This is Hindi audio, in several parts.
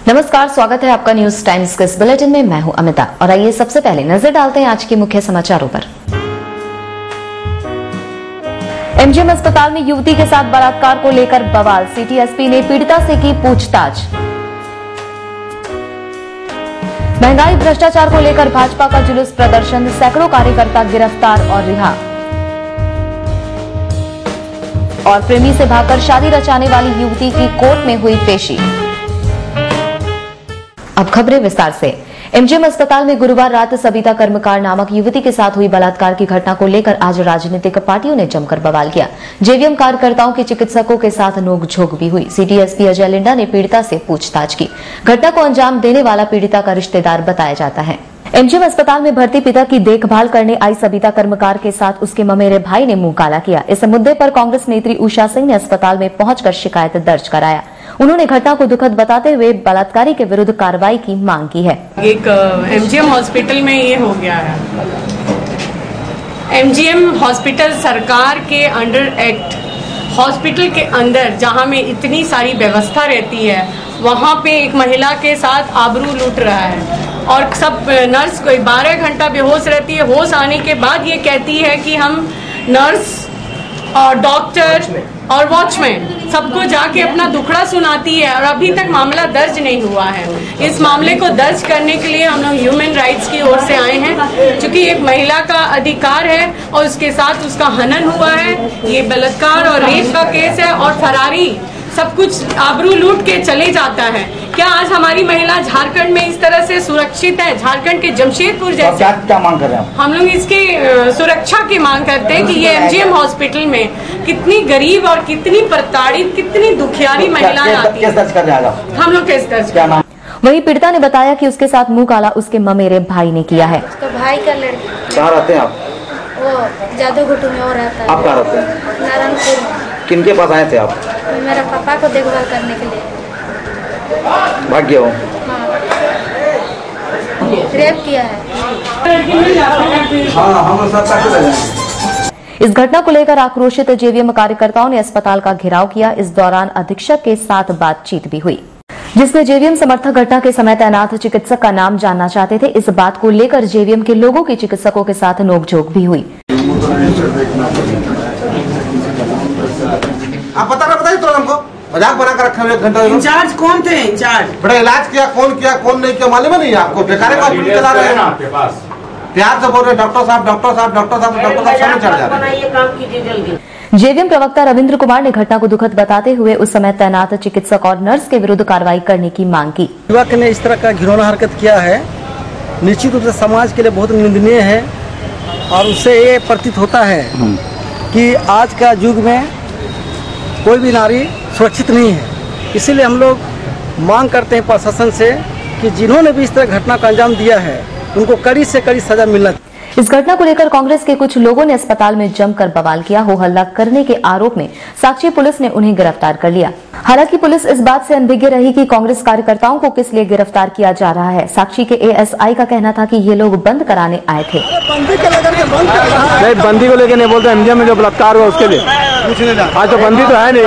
नमस्कार, स्वागत है आपका न्यूज टाइम्स के इस बुलेटिन में। मैं हूं अमिता और आइए सबसे पहले नजर डालते हैं आज के मुख्य समाचारों पर। एमजीएम अस्पताल में युवती के साथ बलात्कार को लेकर बवाल, सिटी एसपी ने पीड़िता से की पूछताछ। महंगाई भ्रष्टाचार को लेकर भाजपा का जुलूस प्रदर्शन, सैकड़ों कार्यकर्ता गिरफ्तार और रिहा। और प्रेमी से भागकर शादी रचाने वाली युवती की कोर्ट में हुई पेशी। अब खबरें विस्तार से। एमजीएम अस्पताल में गुरुवार रात सबिता कर्मकार नामक युवती के साथ हुई बलात्कार की घटना को लेकर आज राजनीतिक पार्टियों ने जमकर बवाल किया। जेवीएम कार्यकर्ताओं की चिकित्सकों के साथ नोकझोंक भी हुई। सिटी एसपी अजय लिंडा ने पीड़िता से पूछताछ की। घटना को अंजाम देने वाला पीड़िता का रिश्तेदार बताया जाता है। एमजीएम अस्पताल में भर्ती पिता की देखभाल करने आई सबिता कर्मकार के साथ उसके ममेरे भाई ने मुंह काला किया। इस मुद्दे पर कांग्रेस नेत्री उषा सिंह ने अस्पताल में पहुंचकर शिकायत दर्ज कराया। उन्होंने घटना को दुखद बताते हुए बलात्कारी के विरुद्ध कार्रवाई की मांग की है। एक एमजीएम हॉस्पिटल में ये हो गया है। एमजीएम हॉस्पिटल सरकार के अंडर एक्ट, हॉस्पिटल के अंदर जहां में इतनी सारी व्यवस्था रहती है, वहां पे एक महिला के साथ आबरू लूट रहा है और सब नर्स कोई 12 घंटा बेहोश रहती है। होश आने के बाद ये कहती है कि हम नर्स और डॉक्टर और वॉचमैन सबको जाके अपना दुखड़ा सुनाती है और अभी तक मामला दर्ज नहीं हुआ है। इस मामले को दर्ज करने के लिए हम लोग ह्यूमन राइट्स की ओर से आए हैं, क्योंकि एक महिला का अधिकार है और उसके साथ उसका हनन हुआ है। ये बलात्कार और रेप का केस है और फरारी सब कुछ आबरू लूट के चले जाता है। क्या आज हमारी महिला झारखंड में इस तरह से सुरक्षित है? झारखंड के जमशेदपुर जैसे क्या मांग कर रहे हैं हम लोग इसकी सुरक्षा की मांग करते हैं कि ये एमजीएम हॉस्पिटल में कितनी गरीब और कितनी प्रताड़ित, कितनी दुखियारी महिलाएं आती हैं। हम लोग केस दर्ज कर। वहीं पीड़िता ने बताया कि उसके साथ मुंह काला उसके ममेरे भाई ने किया है। उसका भाई का लड़का। कहाँ रहते हैं आप? वो जादूघुटू में और रहता है। आप कहाँ रहते हैं? नारायणपुर। किनके पास आए थे आप? मेरा पापा को देखभाल करने के लिए। भाग्य हो। हाँ। रेप किया है। इस घटना को लेकर आक्रोशित जेवीएम कार्यकर्ताओं ने अस्पताल का घेराव किया। इस दौरान अधीक्षक के साथ बातचीत भी हुई, जिसमें जेवीएम समर्थक घटना के समय तैनात चिकित्सक का नाम जानना चाहते थे। इस बात को लेकर जेवीएम के लोगों की चिकित्सकों के साथ नोकझोंक भी हुई। आप पता ना बताइए तो हमको मजाक बना कर रखा है। 1 घंटा इंचार्ज कौन थे? इंचार्ज बड़ा इलाज किया, कौन नहीं किया मालूम है नहीं आपको? बेकार का चला रहे हैं आपके पास। प्यार से बोल रहे डॉक्टर साहब सामने चढ़ जा रहे हैं। जेवीएम प्रवक्ता रविंद्र कुमार ने घटना को दुखद बताते हुए उस समय तैनात चिकित्सक और नर्स के विरुद्ध कार्रवाई करने की मांग की। युवक ने इस तरह का घिनौना हरकत किया है, निश्चित रूप से समाज के लिए बहुत निंदनीय है और उससे ये प्रतीत होता है कि आज का युग में कोई भी नारी सुरक्षित नहीं है। इसीलिए हम लोग मांग करते हैं प्रशासन से कि जिन्होंने भी इस तरह घटना का अंजाम दिया है उनको कड़ी से कड़ी सजा मिलना। इस घटना को लेकर कांग्रेस के कुछ लोगों ने अस्पताल में जमकर बवाल किया। हो हल्ला करने के आरोप में साक्षी पुलिस ने उन्हें गिरफ्तार कर लिया। हालांकि पुलिस इस बात से अनभिज्ञ रही कि कांग्रेस कार्यकर्ताओं को किस लिए गिरफ्तार किया जा रहा है। साक्षी के एएसआई का कहना था कि ये लोग बंद कराने आए थे। बंदी को लेकर नहीं बोलते, एमजीएम में जो बलात्कार हुआ उसके लिए। आज तो बंदी तो है नहीं।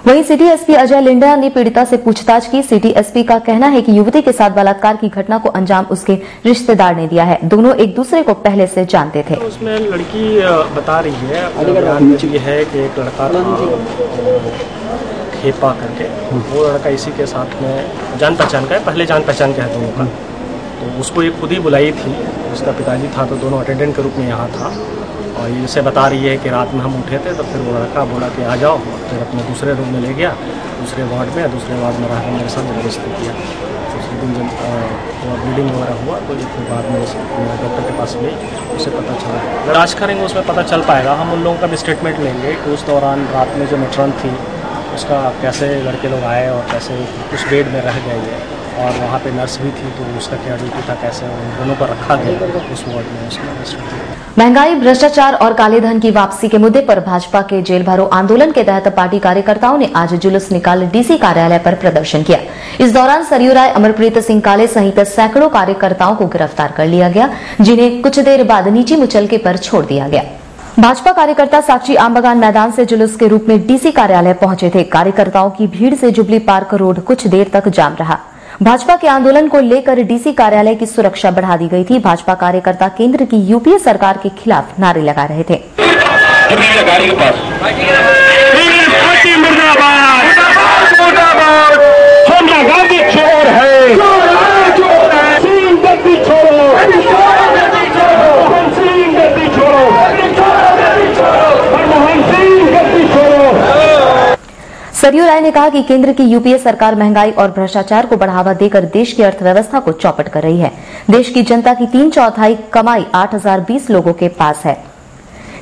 वहीं सिटी एसपी अजय लिंडा ने पीड़िता से पूछताछ की। सिटी एसपी का कहना है कि युवती के साथ बलात्कार की घटना को अंजाम उसके रिश्तेदार ने दिया है। दोनों एक दूसरे को पहले से जानते थे। उसमें लड़की बता रही है, ये है कि एक लड़का खेपा करके, वो लड़का इसी के साथ में जान पहचान का है, पहले जान पहचान का है दोनों का। तो उसको ये खुद ही बुलाई थी, उसका पिताजी था तो दोनों अटेंडेंट के रूप में यहाँ था। और ये से बता रही है कि रात में हम उठे थे तो फिर वो लड़का बोला कि आ जाओ, फिर अपने दूसरे रूम में ले गया, दूसरे वार्ड में रहकर मेरे साथ जबरदस्ती किया। दूसरे दिन जब ब्लीडिंग वगैरह हुआ तो फिर बाद में डॉक्टर के पास गई, उसे पता चला। जांच करेंगे उसमें पता चल पाएगा। हम उन लोगों का भी स्टेटमेंट लेंगे कि उस दौरान रात में जो मेट्रॉन थी उसका कैसे लड़के लोग आए और कैसे उस बेड में रह गए ये, और वहाँ पे नर्स भी थी तो उसका क्या ड्यूटी था, कैसे उन दोनों को रखा गया उस वार्ड में, उसमें। महंगाई, भ्रष्टाचार और काले धन की वापसी के मुद्दे पर भाजपा के जेल भरो आंदोलन के तहत पार्टी कार्यकर्ताओं ने आज जुलूस निकाल डीसी कार्यालय पर प्रदर्शन किया। इस दौरान सरयू राय, अमरप्रीत सिंह काले सहित सैकड़ों कार्यकर्ताओं को गिरफ्तार कर लिया गया, जिन्हें कुछ देर बाद नीची मुचलके पर छोड़ दिया गया। भाजपा कार्यकर्ता साक्षी आमबगान मैदान से जुलूस के रूप में डीसी कार्यालय पहुंचे थे। कार्यकर्ताओं की भीड़ से जुबली पार्क रोड कुछ देर तक जाम रहा। भाजपा के आंदोलन को लेकर डीसी कार्यालय की सुरक्षा बढ़ा दी गई थी। भाजपा कार्यकर्ता केंद्र की यूपीए सरकार के खिलाफ नारे लगा रहे थे। सरयू राय ने कहा कि केंद्र की यूपीए सरकार महंगाई और भ्रष्टाचार को बढ़ावा देकर देश की अर्थव्यवस्था को चौपट कर रही है। देश की जनता की 3/4 कमाई 8020 लोगों के पास है।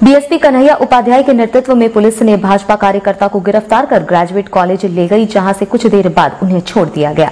डीएसपी कन्हैया उपाध्याय के नेतृत्व में पुलिस ने भाजपा कार्यकर्ता को गिरफ्तार कर ग्रेजुएट कॉलेज ले गई, जहां से कुछ देर बाद उन्हें छोड़ दिया गया।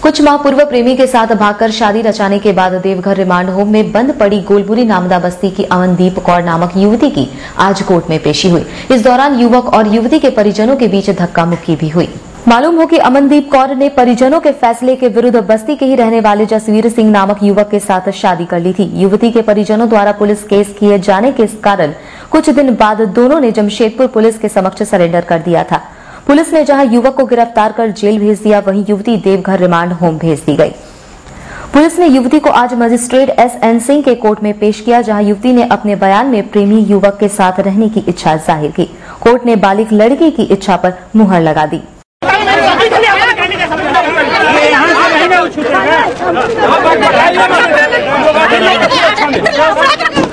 कुछ माह पूर्व प्रेमी के साथ भागकर शादी रचाने के बाद देवघर रिमांड होम में बंद पड़ी गोलबुरी नामदा बस्ती की अमनदीप कौर नामक युवती की आज कोर्ट में पेशी हुई। इस दौरान युवक और युवती के परिजनों के बीच धक्का मुक्की भी हुई। मालूम हो कि अमनदीप कौर ने परिजनों के फैसले के विरुद्ध बस्ती के ही रहने वाले जसवीर सिंह नामक युवक के साथ शादी कर ली थी। युवती के परिजनों द्वारा पुलिस केस किए जाने के कारण कुछ दिन बाद दोनों ने जमशेदपुर पुलिस के समक्ष सरेंडर कर दिया था। पुलिस ने जहां युवक को गिरफ्तार कर जेल भेज दिया, वहीं युवती देवघर रिमांड होम भेज दी गई। पुलिस ने युवती को आज मजिस्ट्रेट SN सिंह के कोर्ट में पेश किया, जहां युवती ने अपने बयान में प्रेमी युवक के साथ रहने की इच्छा जाहिर की। कोर्ट ने बालिग लड़की की इच्छा पर मुहर लगा दी।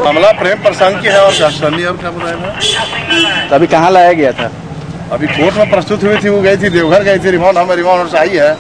मामला प्रेम प्रसंग की है और क्या बताया। अभी कहाँ लाया गया था? अभी कोर्ट में प्रस्तुत हुई थी, वो गई थी देवघर गई थी, रिमांड से आई है।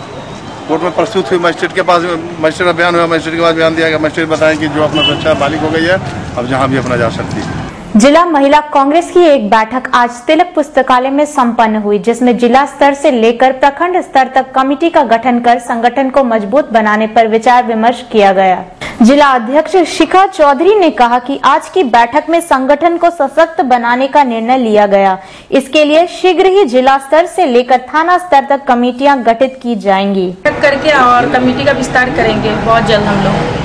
कोर्ट में प्रस्तुत हुई, मजिस्ट्रेट के पास मजिस्ट्रेट का बयान हुआ, मजिस्ट्रेट के पास बयान दिया गया। मजिस्ट्रेट बताएं कि जो अपना बच्चा बालिग हो गई है, अब जहाँ भी अपना जा सकती है। जिला महिला कांग्रेस की एक बैठक आज तिलक पुस्तकालय में संपन्न हुई, जिसमें जिला स्तर से लेकर प्रखंड स्तर तक कमेटी का गठन कर संगठन को मजबूत बनाने पर विचार विमर्श किया गया। जिला अध्यक्ष शिखा चौधरी ने कहा कि आज की बैठक में संगठन को सशक्त बनाने का निर्णय लिया गया। इसके लिए शीघ्र ही जिला स्तर से लेकर थाना स्तर तक कमेटियां गठित की जाएंगी। करके और कमेटी का विस्तार करेंगे बहुत जल्द हम लोग,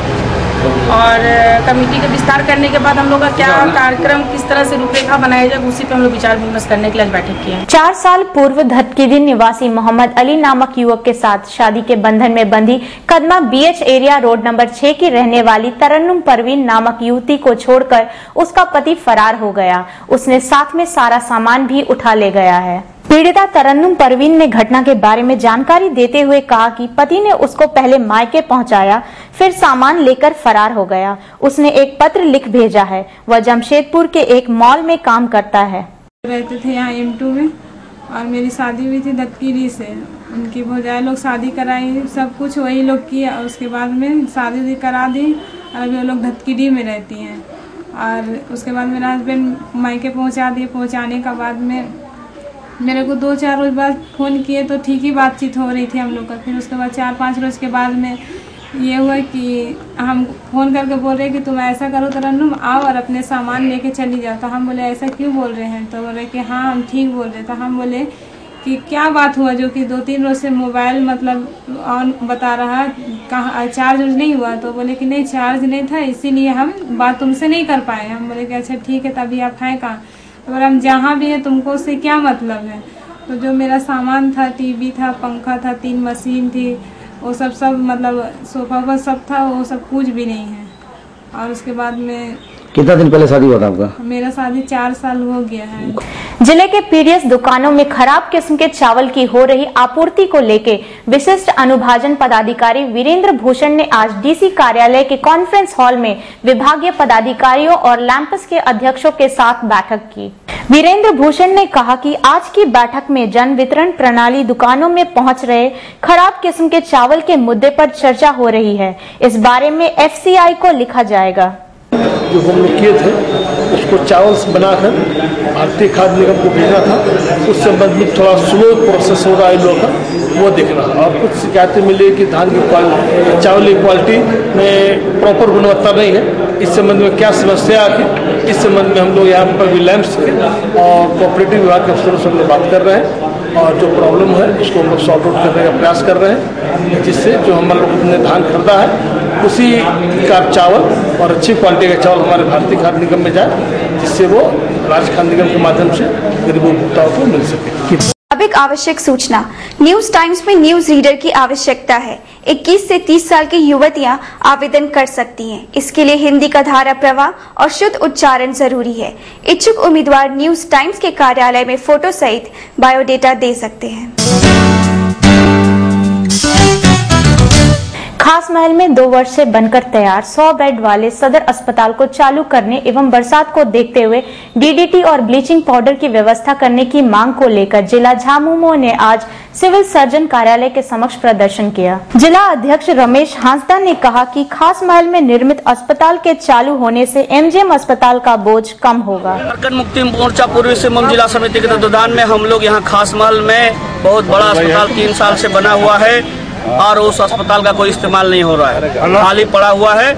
और कमेटी का विस्तार करने के बाद हम लोग का क्या कार्यक्रम किस तरह से रूपरेखा बनाया जाए, उसी पे हम लोग विचार विमर्श करने के लिए बैठक की है। 4 साल पूर्व धतकीदी निवासी मोहम्मद अली नामक युवक के साथ शादी के बंधन में बंधी Kadma BH area road number 6 की रहने वाली तरन्नुम परवीन नामक युवती को छोड़कर उसका पति फरार हो गया। उसने साथ में सारा सामान भी उठा ले गया है। पीड़िता तरन्नुम परवीन ने घटना के बारे में जानकारी देते हुए कहा कि पति ने उसको पहले मायके पहुंचाया, फिर सामान लेकर फरार हो गया। उसने एक पत्र लिख भेजा है। वह जमशेदपुर के एक मॉल में काम करता है। रहते थे यहाँ M2 में, और मेरी शादी हुई थी धतकीरी से। उनकी भौजाई लोग शादी कराई, सब कुछ वही लोग किया, और उसके बाद में शादी करा दी, और अभी वो लोग धतकीरी में रहती हैं। और उसके बाद मेरा हस्बैंड मायके पहुँचा दिए। पहुँचाने के बाद में मेरे को 2-4 रोज बाद फ़ोन किए तो ठीक ही बातचीत हो रही थी हम लोग का। फिर उसके बाद 4-5 रोज के बाद में ये हुआ कि हम फ़ोन करके बोल रहे कि तुम ऐसा करो तरन्नुम, आओ और अपने सामान लेके चली जाओ। तो हम बोले ऐसा क्यों बोल रहे हैं? तो बोले कि हाँ हम ठीक बोल रहे। तो हम बोले कि क्या बात हुआ जो कि 2-3 रोज से मोबाइल मतलब ऑन बता रहा, कहाँ चार्ज नहीं हुआ? तो बोले कि नहीं चार्ज नहीं था, इसीलिए हम बात तुमसे नहीं कर पाए। हम बोले कि अच्छा ठीक है, तभी आप हैं कहाँ? तो हम जहाँ भी हैं तुमको उससे क्या मतलब है? तो जो मेरा सामान था, टीवी था, पंखा था, 3 मशीन थी, वो सब मतलब सोफा पर सब था, वो सब कुछ भी नहीं है। और उसके बाद में कितना दिन पहले शादी हुआ था आपका? मेरा शादी 4 साल हो गया है। जिले के पीडीएस दुकानों में खराब किस्म के चावल की हो रही आपूर्ति को लेकर विशिष्ट अनुभाजन पदाधिकारी वीरेंद्र भूषण ने आज डीसी कार्यालय के कॉन्फ्रेंस हॉल में विभागीय पदाधिकारियों और लैंपस के अध्यक्षों के साथ बैठक की। वीरेंद्र भूषण ने कहा कि आज की बैठक में जन वितरण प्रणाली दुकानों में पहुंच रहे खराब किस्म के चावल के मुद्दे पर चर्चा हो रही है। इस बारे में FCI को लिखा जाएगा। जो हम लोग किए थे उसको चावल बनाकर भारतीय खाद्य निगम को भेजना था, उस संबंधित थोड़ा स्लो प्रोसेस हो रहा है लोगों का, वो देखना। और कुछ शिकायतें मिली कि धान की चावल की क्वालिटी में प्रॉपर गुणवत्ता नहीं है। इस संबंध में क्या समस्या आती, इस संबंध में हम लोग यहाँ पर भी लैंप्स के और कोऑपरेटिव विभाग के अफसरों से हम लोग बात कर रहे हैं। और जो प्रॉब्लम है उसको हम लोग सॉल्व आउट करने का प्रयास कर रहे हैं, जिससे जो हम लोग ने धान खरीदा है उसी का चावल और अच्छी क्वालिटी का चावल हमारे भारतीय खाद्य निगम में जाए, जिससे वो राज्य खाद्य निगम के माध्यम से गरीब उपभोक्ताओं को मिल सके। अब एक आवश्यक सूचना, न्यूज टाइम्स में न्यूज रीडर की आवश्यकता है। 21 से 30 साल की युवतियां आवेदन कर सकती हैं। इसके लिए हिंदी का धारा प्रवाह और शुद्ध उच्चारण जरूरी है। इच्छुक उम्मीदवार न्यूज टाइम्स के कार्यालय में फोटो सहित बायोडेटा दे सकते हैं। खासमहल में 2 वर्ष से बनकर तैयार 100 बेड वाले सदर अस्पताल को चालू करने एवं बरसात को देखते हुए डीडीटी और ब्लीचिंग पाउडर की व्यवस्था करने की मांग को लेकर जिला झामुमो ने आज सिविल सर्जन कार्यालय के समक्ष प्रदर्शन किया। जिला अध्यक्ष रमेश हांसदा ने कहा कि खासमहल में निर्मित अस्पताल के चालू होने से एमजीएम अस्पताल का बोझ कम होगा। झारखंड मुक्ति मोर्चा पूर्वी सिंहभूम जिला समिति के तत्वाधान में हम लोग यहाँ खासमहल में बहुत बड़ा अस्पताल 3 साल से बना हुआ है और उस अस्पताल का कोई इस्तेमाल नहीं हो रहा है, खाली पड़ा हुआ है।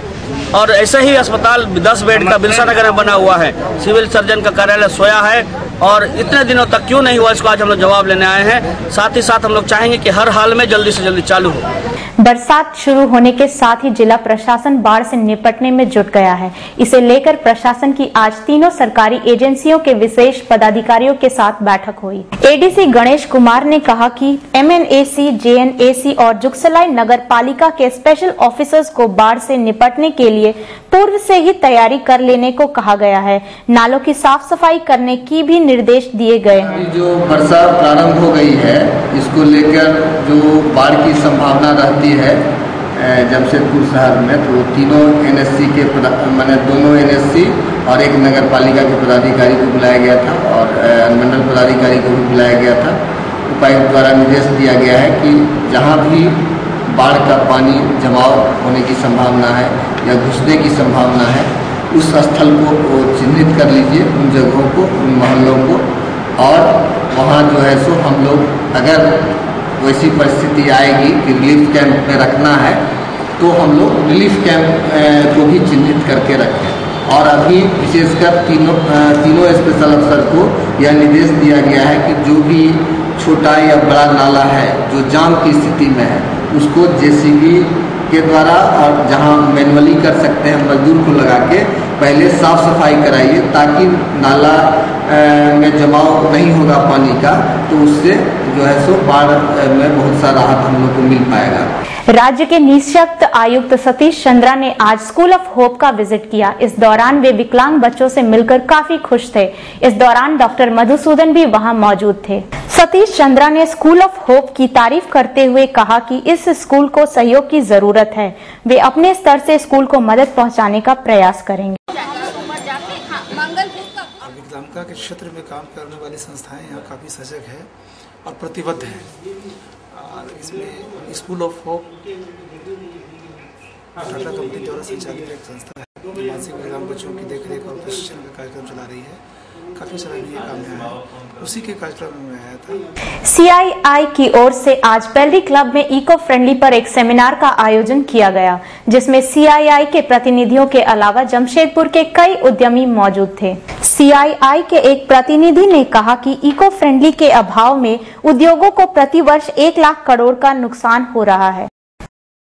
और ऐसे ही अस्पताल 10 बेड का बिरसा नगर में बना हुआ है, सिविल सर्जन का कार्यालय सोया है और इतने दिनों तक क्यों नहीं हुआ, इसको आज हम लोग जवाब लेने आए हैं। साथ ही साथ हम लोग चाहेंगे कि हर हाल में जल्दी से जल्दी चालू हो। बरसात शुरू होने के साथ ही जिला प्रशासन बाढ़ से निपटने में जुट गया है। इसे लेकर प्रशासन की आज तीनों सरकारी एजेंसियों के विशेष पदाधिकारियों के साथ बैठक हुई। एडीसी गणेश कुमार ने कहा कि एमएनएसी, जेएनएसी और जुगसलाई नगर पालिका के स्पेशल ऑफिसर्स को बाढ़ से निपटने के लिए पूर्व से ही तैयारी कर लेने को कहा गया है। नालों की साफ सफाई करने की भी निर्देश दिए गए हैं। जो वर्षा प्रारंभ हो गई है, इसको लेकर जो बाढ़ की संभावना रहती है जमशेदपुर शहर में, तो तीनों एनएससी के माने दोनों एनएससी और एक नगर पालिका के पदाधिकारी को बुलाया गया था और अनुमंडल पदाधिकारी को भी बुलाया गया था। उपायुक्त द्वारा निर्देश दिया गया है कि जहां भी बाढ़ का पानी जमाव होने की संभावना है या घुसने की संभावना है, उस स्थल को चिन्हित कर लीजिए, उन जगहों को, उन मोहल्लों को, और वहाँ जो है सो हम लोग अगर वैसी परिस्थिति आएगी कि रिलीफ कैंप में रखना है तो हम लोग रिलीफ कैंप को भी चिन्हित करके रखें। और अभी विशेषकर तीनों स्पेशल अफसर को यह निर्देश दिया गया है कि जो भी छोटा या बड़ा नाला है जो जाम की स्थिति में है, उसको जेसीबी के द्वारा और जहां मैनुअली कर सकते हैं मजदूर को लगा के पहले साफ सफाई कराइए, ताकि नाला में जमाव नहीं होगा पानी का, तो उससे जो है सो बाढ़ में बहुत सा राहत हम लोग को मिल पाएगा। राज्य के निःशक्त आयुक्त सतीश चंद्रा ने आज स्कूल ऑफ होप का विजिट किया। इस दौरान वे विकलांग बच्चों से मिलकर काफी खुश थे। इस दौरान डॉक्टर मधुसूदन भी वहां मौजूद थे। सतीश चंद्रा ने स्कूल ऑफ होप की तारीफ करते हुए कहा कि इस स्कूल को सहयोग की जरूरत है। वे अपने स्तर से स्कूल को मदद पहुंचाने का प्रयास करेंगे। विकलांगता के क्षेत्र में काम करने वाली संस्थाएं यहाँ काफ़ी सजग है और प्रतिबद्ध है। और इसमें school of hope Tata company द्वारा संचालित एक संस्था है जो मानसिक विकलांग बच्चों की देखरेख और प्रशिक्षण का कार्यक्रम चला रही है। काफी सराहनीय काम है, उसी के कार्यक्रम में आया था। सीआईआई की ओर से आज पेल्डी क्लब में इको फ्रेंडली पर एक सेमिनार का आयोजन किया गया, जिसमें सीआईआई के प्रतिनिधियों के अलावा जमशेदपुर के कई उद्यमी मौजूद थे। सीआईआई के एक प्रतिनिधि ने कहा कि इको फ्रेंडली के अभाव में उद्योगों को प्रति वर्ष 1 लाख करोड़ का नुकसान हो रहा है।